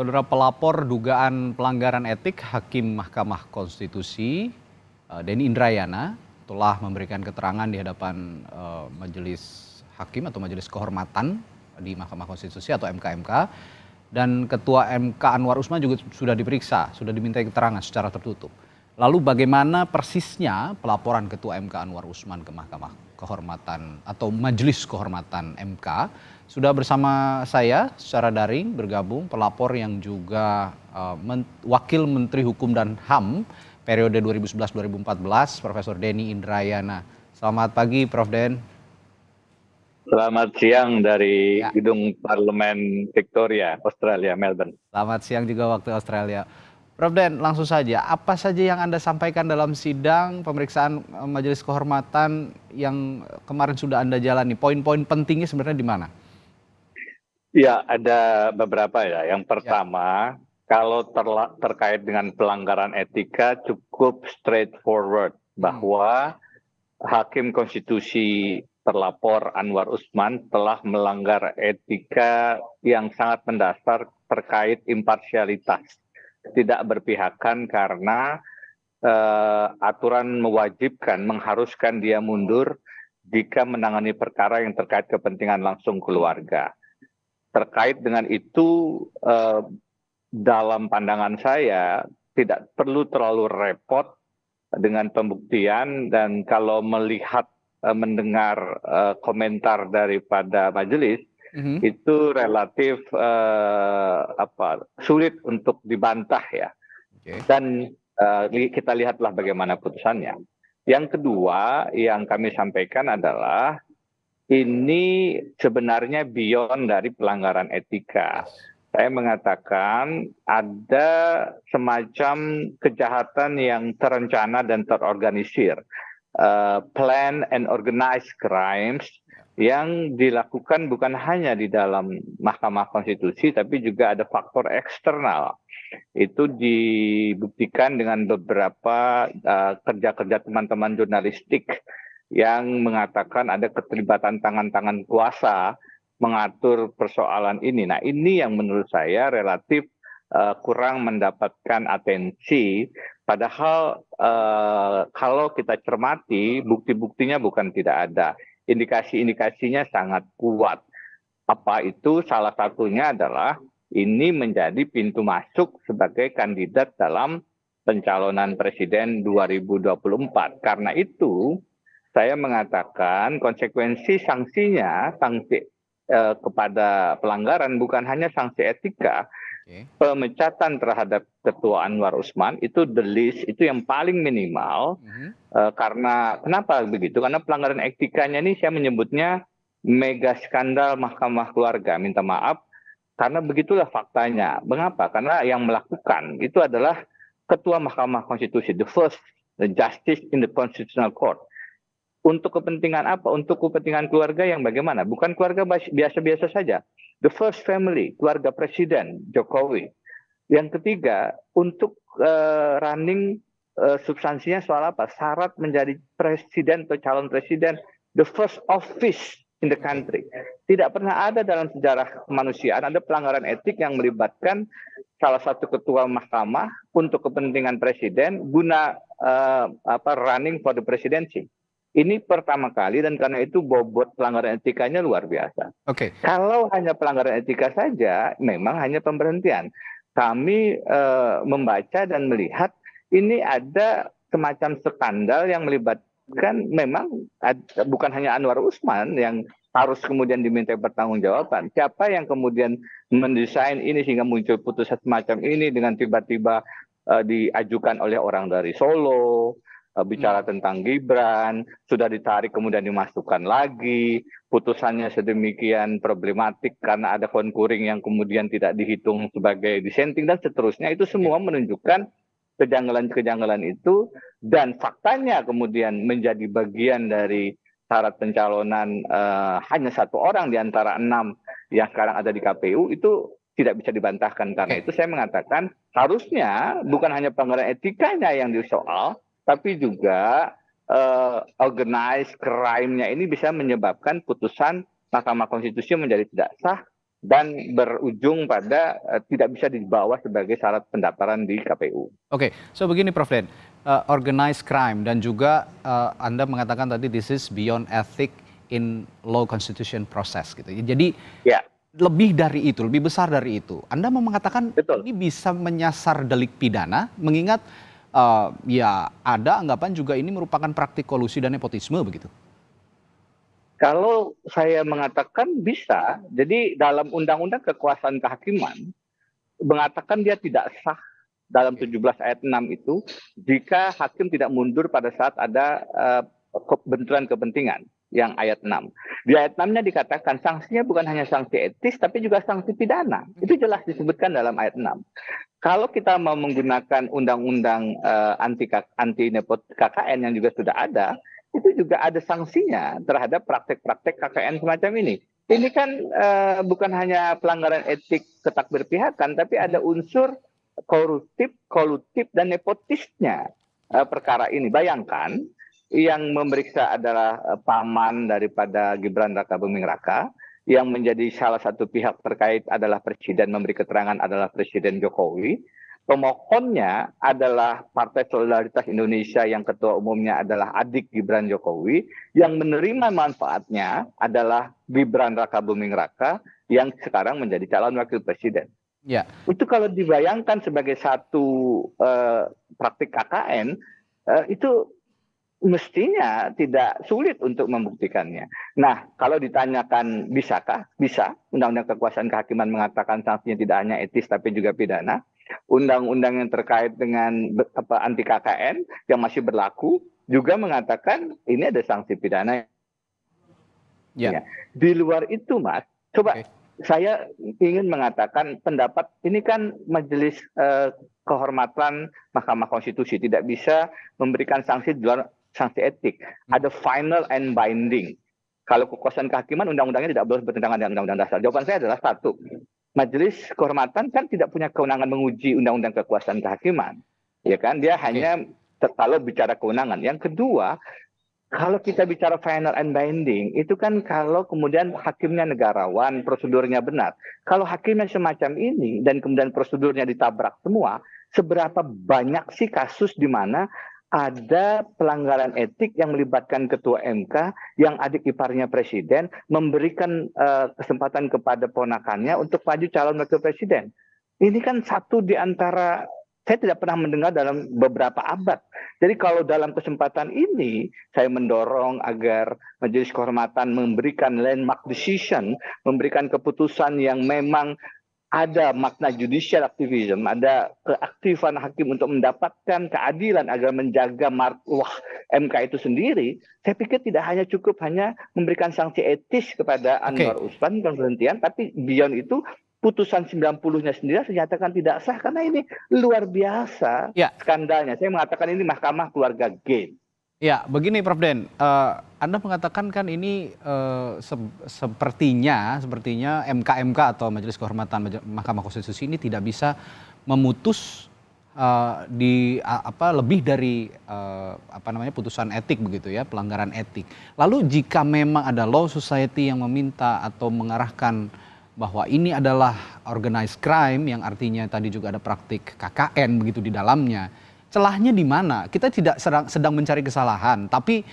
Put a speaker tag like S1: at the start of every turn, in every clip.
S1: Saudara pelapor dugaan pelanggaran etik Hakim Mahkamah Konstitusi Denny Indrayana telah memberikan keterangan di hadapan Majelis Hakim atau Majelis Kehormatan di Mahkamah Konstitusi atau MK-MK, dan Ketua MK Anwar Usman juga sudah diperiksa, sudah dimintai keterangan secara tertutup. Lalu bagaimana persisnya pelaporan Ketua MK Anwar Usman ke Mahkamah Kehormatan atau Majelis Kehormatan MK? Sudah bersama saya secara daring bergabung pelapor yang juga Wakil Menteri Hukum dan HAM periode 2011-2014, Profesor Denny Indrayana. Selamat pagi, Prof. Den.
S2: Selamat siang dari
S1: Ya.
S2: Gedung Parlemen Victoria, Australia, Melbourne.
S1: Selamat siang juga waktu Australia. Prof. Den, langsung saja, apa saja yang Anda sampaikan dalam sidang pemeriksaan Majelis Kehormatan yang kemarin sudah Anda jalani? Poin-poin pentingnya sebenarnya di mana?
S2: Ya, ada beberapa ya. Yang pertama, kalau terkait dengan pelanggaran etika cukup straightforward bahwa Hakim Konstitusi terlapor Anwar Usman telah melanggar etika yang sangat mendasar terkait imparsialitas, tidak berpihakan karena aturan mewajibkan, mengharuskan dia mundur jika menangani perkara yang terkait kepentingan langsung keluarga. Terkait dengan itu, dalam pandangan saya tidak perlu terlalu repot dengan pembuktian, dan kalau melihat mendengar komentar daripada majelis itu relatif sulit untuk dibantah ya. Dan kita lihatlah bagaimana putusannya. Yang kedua yang kami sampaikan adalah ini sebenarnya beyond dari pelanggaran etika. Saya mengatakan ada semacam kejahatan yang terencana dan terorganisir, plan and organized crimes yang dilakukan bukan hanya di dalam Mahkamah Konstitusi, tapi juga ada faktor eksternal. Itu dibuktikan dengan beberapa kerja-kerja teman-teman jurnalistik yang mengatakan ada keterlibatan tangan-tangan kuasa mengatur persoalan ini. Nah, ini yang menurut saya relatif kurang mendapatkan atensi. Padahal kalau kita cermati, bukti-buktinya bukan tidak ada. Indikasi-indikasinya sangat kuat. Apa itu? Salah satunya adalah ini menjadi pintu masuk sebagai kandidat dalam pencalonan presiden 2024. Karena itu, saya mengatakan konsekuensi sanksinya, sanksi kepada pelanggaran bukan hanya sanksi etika, pemecatan terhadap Ketua Anwar Usman itu the least, itu yang paling minimal. Karena kenapa begitu? Karena pelanggaran etikanya ini saya menyebutnya mega skandal Mahkamah Keluarga. Minta maaf, karena begitulah faktanya. Mengapa? Karena yang melakukan itu adalah Ketua Mahkamah Konstitusi, the first justice in the Constitutional Court. Untuk kepentingan apa? Untuk kepentingan keluarga yang bagaimana? Bukan keluarga biasa-biasa saja. The first family, keluarga Presiden Jokowi. Yang ketiga, untuk running substansinya soal apa? Syarat menjadi presiden atau calon presiden, the first office in the country. Tidak pernah ada dalam sejarah kemanusiaan ada pelanggaran etik yang melibatkan salah satu ketua mahkamah untuk kepentingan presiden guna running for the presidency. Ini pertama kali, dan karena itu bobot pelanggaran etikanya luar biasa. Kalau hanya pelanggaran etika saja, memang hanya pemberhentian. Kami membaca dan melihat ini ada semacam skandal yang melibatkan memang bukan hanya Anwar Usman yang harus kemudian diminta pertanggungjawaban. Siapa yang kemudian mendesain ini sehingga muncul putusan semacam ini dengan tiba-tiba diajukan oleh orang dari Solo, bicara tentang Gibran, sudah ditarik kemudian dimasukkan lagi, putusannya sedemikian problematik karena ada konkuring yang kemudian tidak dihitung sebagai dissenting dan seterusnya. Itu semua menunjukkan kejanggalan-kejanggalan itu, dan faktanya kemudian menjadi bagian dari syarat pencalonan hanya satu orang di antara 6 yang sekarang ada di KPU, itu tidak bisa dibantahkan. Karena itu saya mengatakan harusnya bukan hanya pelanggaran etikanya yang disoal, tapi juga organized crime-nya ini bisa menyebabkan putusan Mahkamah Konstitusi menjadi tidak sah dan berujung pada tidak bisa dibawa sebagai syarat pendaftaran di KPU.
S1: Oke, so begini Prof. Den, organized crime dan juga Anda mengatakan tadi this is beyond ethic in law constitution process gitu. Jadi
S2: Ya,
S1: lebih dari itu, lebih besar dari itu. Anda mau mengatakan
S2: betul.
S1: ini bisa menyasar delik pidana, mengingat ya ada anggapan juga ini merupakan praktik kolusi dan nepotisme begitu.
S2: Kalau saya mengatakan bisa, jadi dalam Undang-Undang Kekuasaan Kehakiman mengatakan dia tidak sah dalam 17 ayat 6 itu jika hakim tidak mundur pada saat ada benturan kepentingan yang ayat 6. Di ayat 6-nya dikatakan sanksinya bukan hanya sanksi etis tapi juga sanksi pidana. Itu jelas disebutkan dalam ayat 6. Kalau kita mau menggunakan undang-undang anti KKN yang juga sudah ada, itu juga ada sanksinya terhadap praktek-praktek KKN semacam ini. Ini kan bukan hanya pelanggaran etik ketakberpihakan, tapi ada unsur koruptif, kolutif, dan nepotisnya perkara ini. Bayangkan yang memeriksa adalah paman daripada Gibran Raka Buming Raka, yang menjadi salah satu pihak terkait adalah presiden, memberi keterangan adalah Presiden Jokowi. Pemohonnya adalah Partai Solidaritas Indonesia yang ketua umumnya adalah adik Gibran Jokowi, yang menerima manfaatnya adalah Gibran Raka Buming Raka yang sekarang menjadi calon wakil presiden.
S1: Ya.
S2: Itu kalau dibayangkan sebagai satu praktik KKN, itu mestinya tidak sulit untuk membuktikannya. Nah, kalau ditanyakan bisakah? Bisa. Undang-Undang Kekuasaan Kehakiman mengatakan sanksinya tidak hanya etis tapi juga pidana. Undang-undang yang terkait dengan anti KKN yang masih berlaku juga mengatakan ini ada sanksi pidana. Ya. Di luar itu, Mas, coba saya ingin mengatakan pendapat ini kan majelis kehormatan Mahkamah Konstitusi tidak bisa memberikan sanksi di luar sanksi etik. Ada final and binding. Kalau kekuasaan kehakiman undang-undangnya tidak boleh bertentangan dengan undang-undang dasar. Jawaban saya adalah satu. Majelis kehormatan kan tidak punya kewenangan menguji undang-undang kekuasaan kehakiman. Ya kan? Dia hanya kalau bicara kewenangan. Yang kedua, kalau kita bicara final and binding, itu kan kalau kemudian hakimnya negarawan, prosedurnya benar. Kalau hakimnya semacam ini dan kemudian prosedurnya ditabrak semua, seberapa banyak sih kasus di mana ada pelanggaran etik yang melibatkan ketua MK yang adik iparnya presiden memberikan kesempatan kepada ponakannya untuk maju calon wakil presiden. Ini kan satu di antara, saya tidak pernah mendengar dalam beberapa abad. Jadi kalau dalam kesempatan ini saya mendorong agar Majelis Kehormatan memberikan landmark decision, memberikan keputusan yang memang ada makna judicial activism, ada keaktifan hakim untuk mendapatkan keadilan agar menjaga marwah MK itu sendiri. Saya pikir tidak hanya cukup hanya memberikan sanksi etis kepada Anwar Usman pemberhentian, tapi beyond itu putusan 90-nya sendiri dinyatakan tidak sah karena ini luar biasa skandalnya. Saya mengatakan ini mahkamah keluarga game.
S1: Ya, begini Prof. Den, Anda mengatakan kan ini sepertinya MK atau Majelis Kehormatan Mahkamah Konstitusi ini tidak bisa memutus lebih dari putusan etik begitu ya, pelanggaran etik. Lalu jika memang ada law society yang meminta atau mengarahkan bahwa ini adalah organized crime yang artinya tadi juga ada praktik KKN begitu di dalamnya. Celahnya di mana? Kita tidak sedang mencari kesalahan, tapi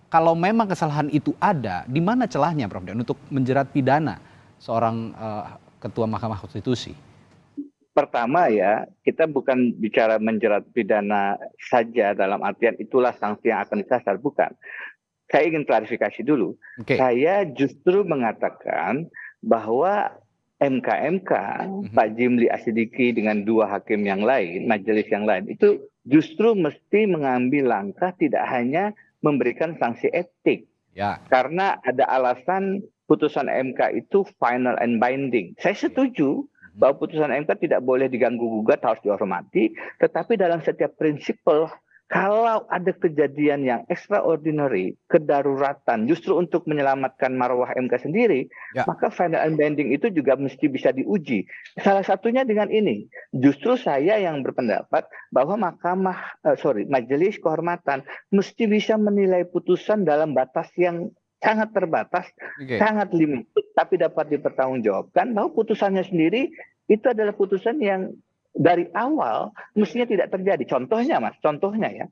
S1: kalau memang kesalahan itu ada, di mana celahnya, Prof. Dan untuk menjerat pidana seorang ketua Mahkamah Konstitusi?
S2: Pertama ya, kita bukan bicara menjerat pidana saja dalam artian itulah sanksi yang akan disasar, bukan. Saya ingin klarifikasi dulu. Saya justru mengatakan bahwa MK Pak Jimli Asidiki dengan dua hakim yang lain, majelis yang lain, itu justru mesti mengambil langkah tidak hanya memberikan sanksi etik. Karena ada alasan putusan MK itu final and binding. Saya setuju bahwa putusan MK tidak boleh diganggu-gugat, harus dihormati. Tetapi dalam setiap prinsipal, kalau ada kejadian yang extraordinary, kedaruratan, justru untuk menyelamatkan marwah MK sendiri, maka final and binding itu juga mesti bisa diuji. Salah satunya dengan ini, justru saya yang berpendapat bahwa Majelis Kehormatan mesti bisa menilai putusan dalam batas yang sangat terbatas, sangat limited, tapi dapat dipertanggungjawabkan bahwa putusannya sendiri itu adalah putusan yang dari awal mestinya tidak terjadi. Contohnya Mas, contohnya ya,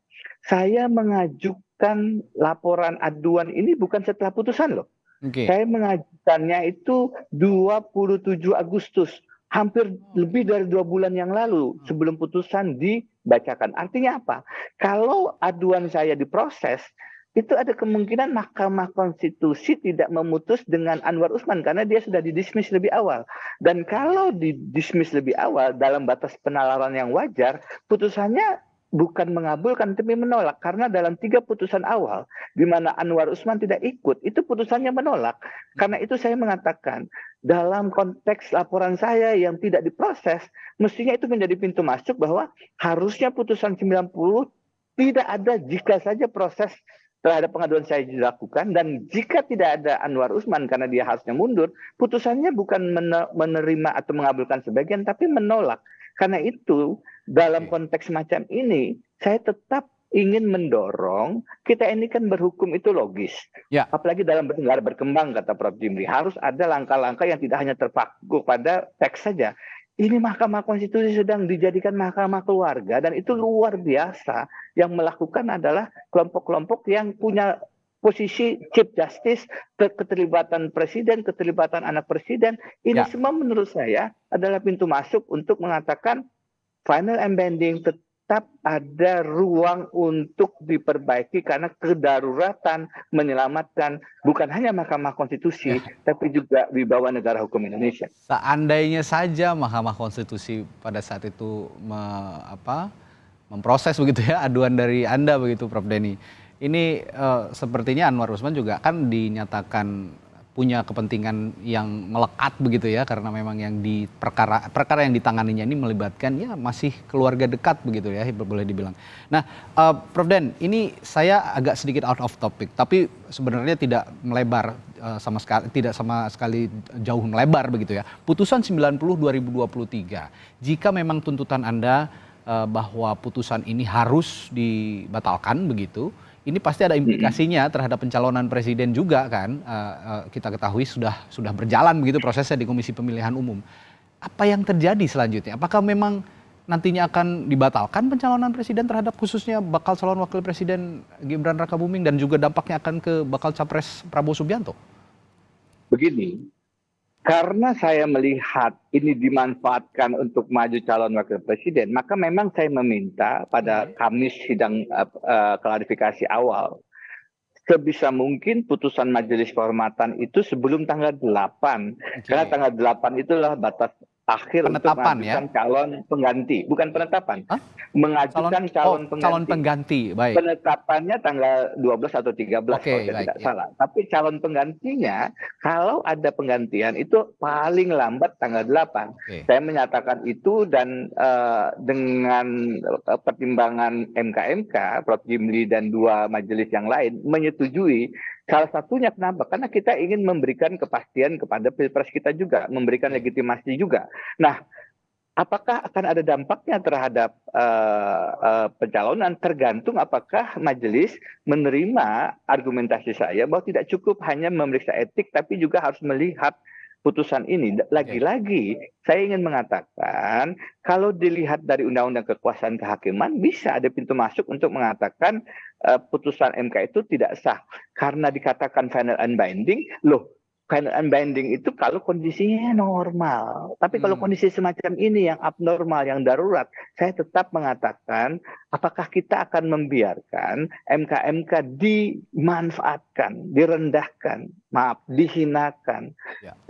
S2: saya mengajukan laporan aduan ini bukan setelah putusan loh. Saya mengajukannya itu 27 Agustus, hampir lebih dari 2 bulan yang lalu sebelum putusan dibacakan. Artinya apa? Kalau aduan saya diproses, itu ada kemungkinan Mahkamah Konstitusi tidak memutus dengan Anwar Usman karena dia sudah didismiss lebih awal. Dan kalau didismiss lebih awal dalam batas penalaran yang wajar, putusannya bukan mengabulkan tapi menolak, karena dalam 3 putusan awal di mana Anwar Usman tidak ikut, itu putusannya menolak. Karena itu saya mengatakan dalam konteks laporan saya yang tidak diproses, mestinya itu menjadi pintu masuk bahwa harusnya putusan 90 tidak ada jika saja proses terhadap pengaduan saya dilakukan, dan jika tidak ada Anwar Usman karena dia harusnya mundur, putusannya bukan menerima atau mengabulkan sebagian, tapi menolak. Karena itu dalam konteks macam ini, saya tetap ingin mendorong, kita ini kan berhukum itu logis. Ya. Apalagi dalam negara berkembang, kata Prof. Jimli, harus ada langkah-langkah yang tidak hanya terpaku pada teks saja. Ini Mahkamah Konstitusi sedang dijadikan mahkamah keluarga, dan itu luar biasa. Yang melakukan adalah kelompok-kelompok yang punya posisi Chief Justice, keterlibatan presiden, keterlibatan anak presiden. Ini semua menurut saya adalah pintu masuk untuk mengatakan final and binding tetap ada ruang untuk diperbaiki karena kedaruratan menyelamatkan bukan hanya Mahkamah Konstitusi, tapi juga wibawa negara hukum Indonesia.
S1: Seandainya saja Mahkamah Konstitusi pada saat itu memproses begitu ya aduan dari Anda begitu, Prof. Denny. Ini sepertinya Anwar Usman juga kan dinyatakan punya kepentingan yang melekat begitu ya, karena memang yang di perkara yang ditanganinya ini melibatkan ya masih keluarga dekat begitu ya, boleh dibilang. Nah, Prof. Den, ini saya agak sedikit out of topic, tapi sebenarnya tidak melebar tidak sama sekali jauh melebar begitu ya. Putusan 90 2023, jika memang tuntutan Anda bahwa putusan ini harus dibatalkan begitu, ini pasti ada implikasinya terhadap pencalonan presiden juga kan. Kita ketahui sudah berjalan begitu prosesnya di Komisi Pemilihan Umum. Apa yang terjadi selanjutnya? Apakah memang nantinya akan dibatalkan pencalonan presiden terhadap khususnya bakal calon wakil presiden Gibran Rakabuming dan juga dampaknya akan ke bakal capres Prabowo Subianto?
S2: Begini, karena saya melihat ini dimanfaatkan untuk maju calon wakil presiden, maka memang saya meminta pada Kamis sidang klarifikasi awal, sebisa mungkin putusan Majelis Kehormatan itu sebelum tanggal 8. Karena tanggal 8 itulah batas akhir untuk mengajukan calon pengganti, bukan penetapan. Mengajukan calon pengganti.
S1: Baik.
S2: Penetapannya tanggal 12 atau 13 kalau saya tidak salah. Tapi calon penggantinya, kalau ada penggantian itu paling lambat tanggal 8. Saya menyatakan itu, dan dengan pertimbangan MK, Prof. Jimli dan 2 majelis yang lain menyetujui. Salah satunya kenapa? Karena kita ingin memberikan kepastian kepada pilpres kita juga, memberikan legitimasi juga. Nah, apakah akan ada dampaknya terhadap pencalonan? Tergantung apakah majelis menerima argumentasi saya bahwa tidak cukup hanya memeriksa etik, tapi juga harus melihat putusan ini. Lagi-lagi saya ingin mengatakan kalau dilihat dari Undang-Undang Kekuasaan Kehakiman, bisa ada pintu masuk untuk mengatakan putusan MK itu tidak sah karena dikatakan final and binding. Loh, final and binding itu kalau kondisinya normal. Tapi kalau kondisi semacam ini yang abnormal, yang darurat, saya tetap mengatakan apakah kita akan membiarkan MK-MK dimanfaatkan, direndahkan, dihinakan,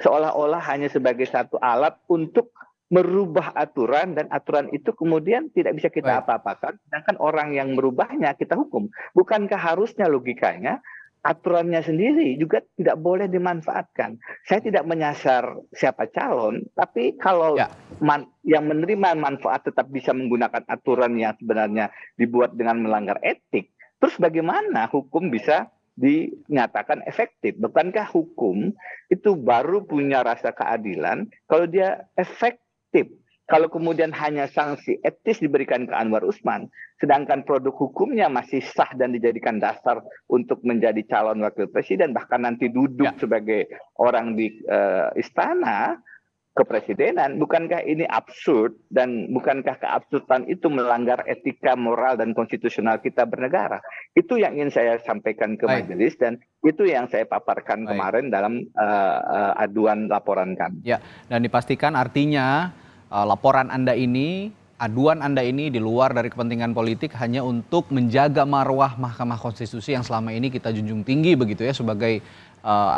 S2: seolah-olah hanya sebagai satu alat untuk merubah aturan, dan aturan itu kemudian tidak bisa kita apa-apakan, sedangkan orang yang merubahnya kita hukum. Bukankah harusnya logikanya aturannya sendiri juga tidak boleh dimanfaatkan? Saya tidak menyasar siapa calon, tapi kalau yang menerima manfaat tetap bisa menggunakan aturan yang sebenarnya dibuat dengan melanggar etik, terus bagaimana hukum bisa dinyatakan efektif? Bukankah hukum itu baru punya rasa keadilan kalau dia efektif? Kalau kemudian hanya sanksi etis diberikan ke Anwar Usman, sedangkan produk hukumnya masih sah dan dijadikan dasar untuk menjadi calon wakil presiden, bahkan nanti duduk sebagai orang di istana kepresidenan, bukankah ini absurd, dan bukankah keabsurdan itu melanggar etika, moral, dan konstitusional kita bernegara? Itu yang ingin saya sampaikan ke majelis, dan itu yang saya paparkan kemarin dalam aduan laporan kami.
S1: Ya, dan dipastikan artinya laporan Anda ini, aduan Anda ini di luar dari kepentingan politik, hanya untuk menjaga marwah Mahkamah Konstitusi yang selama ini kita junjung tinggi begitu ya, sebagai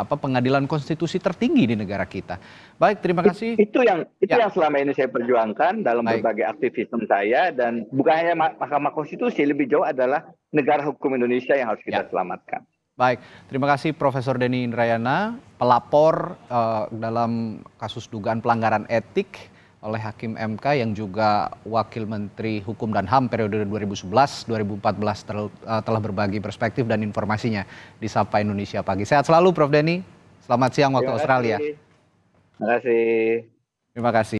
S1: pengadilan konstitusi tertinggi di negara kita. Baik, terima kasih.
S2: Itu yang selama ini saya perjuangkan dalam berbagai aktivisme saya, dan bukan hanya Mahkamah Konstitusi, lebih jauh adalah negara hukum Indonesia yang harus kita selamatkan.
S1: Baik, terima kasih Profesor Denny Indrayana, pelapor dalam kasus dugaan pelanggaran etik oleh Hakim MK yang juga Wakil Menteri Hukum dan HAM periode 2011-2014 telah berbagi perspektif dan informasinya di Sapa Indonesia Pagi. Sehat selalu Prof. Denny, selamat siang waktu Australia.
S2: Terima kasih.
S1: Terima kasih.